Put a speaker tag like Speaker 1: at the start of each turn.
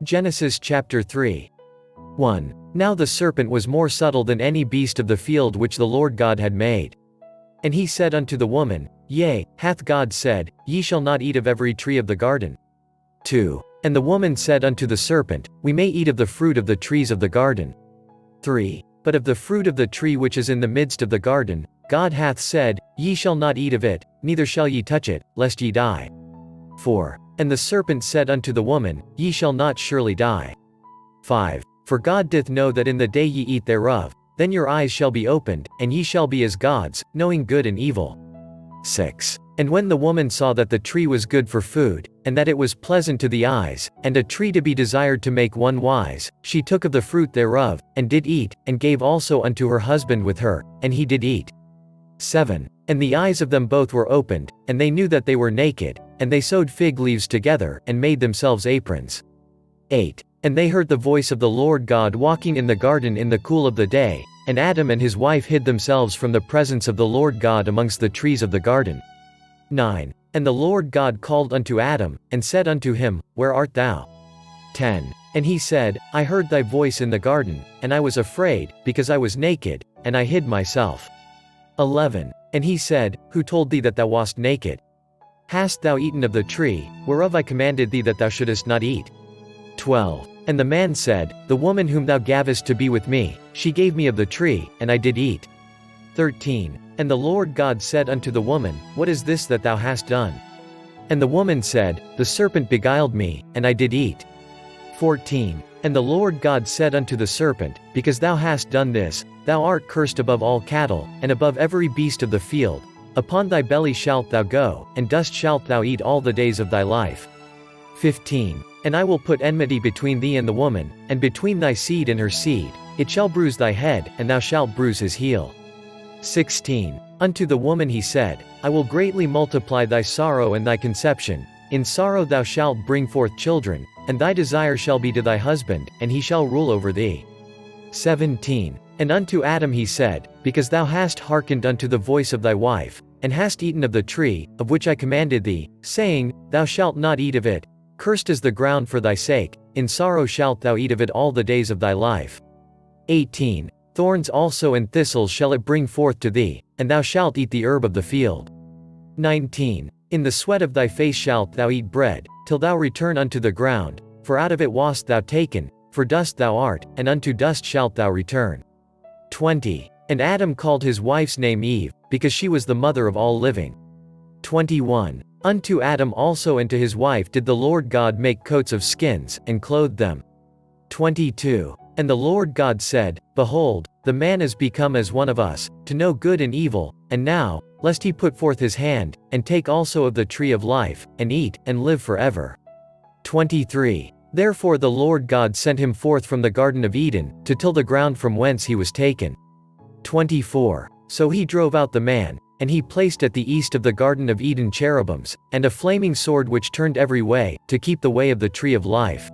Speaker 1: Genesis chapter 3. 1. Now the serpent was more subtle than any beast of the field which the Lord God had made. And he said unto the woman, Yea, hath God said, Ye shall not eat of every tree of the garden? 2. And the woman said unto the serpent, We may eat of the fruit of the trees of the garden. 3. But of the fruit of the tree which is in the midst of the garden, God hath said, Ye shall not eat of it, neither shall ye touch it, lest ye die. 4. And the serpent said unto the woman, Ye shall not surely die. 5. For God doth know that in the day ye eat thereof, then your eyes shall be opened, and ye shall be as gods, knowing good and evil. 6. And when the woman saw that the tree was good for food, and that it was pleasant to the eyes, and a tree to be desired to make one wise, she took of the fruit thereof, and did eat, and gave also unto her husband with her, and he did eat. 7. And the eyes of them both were opened, and they knew that they were naked, and they sewed fig leaves together, and made themselves aprons. 8. And they heard the voice of the Lord God walking in the garden in the cool of the day, and Adam and his wife hid themselves from the presence of the Lord God amongst the trees of the garden. 9. And the Lord God called unto Adam, and said unto him, Where art thou? 10. And he said, I heard thy voice in the garden, and I was afraid, because I was naked, and I hid myself. 11. And he said, Who told thee that thou wast naked? Hast thou eaten of the tree, whereof I commanded thee that thou shouldest not eat? 12. And the man said, The woman whom thou gavest to be with me, she gave me of the tree, and I did eat. 13. And the Lord God said unto the woman, What is this that thou hast done? And the woman said, The serpent beguiled me, and I did eat. 14. And the Lord God said unto the serpent, Because thou hast done this, thou art cursed above all cattle, and above every beast of the field. Upon thy belly shalt thou go, and dust shalt thou eat all the days of thy life. 15. And I will put enmity between thee and the woman, and between thy seed and her seed. It shall bruise thy head, and thou shalt bruise his heel. 16. Unto the woman he said, I will greatly multiply thy sorrow and thy conception. In sorrow thou shalt bring forth children, and thy desire shall be to thy husband, and he shall rule over thee. 17. And unto Adam he said, Because thou hast hearkened unto the voice of thy wife, and hast eaten of the tree, of which I commanded thee, saying, Thou shalt not eat of it, cursed is the ground for thy sake, in sorrow shalt thou eat of it all the days of thy life. 18. Thorns also and thistles shall it bring forth to thee, and thou shalt eat the herb of the field. 19. In the sweat of thy face shalt thou eat bread, till thou return unto the ground, for out of it wast thou taken, for dust thou art, and unto dust shalt thou return. 20. And Adam called his wife's name Eve, because she was the mother of all living. 21. Unto Adam also and to his wife did the Lord God make coats of skins, and clothed them. 22. And the Lord God said, Behold, the man is become as one of us, to know good and evil, and now, lest he put forth his hand, and take also of the tree of life, and eat, and live forever. 23. Therefore the Lord God sent him forth from the Garden of Eden, to till the ground from whence he was taken. 24. So he drove out the man, and he placed at the east of the Garden of Eden cherubims, and a flaming sword which turned every way, to keep the way of the tree of life.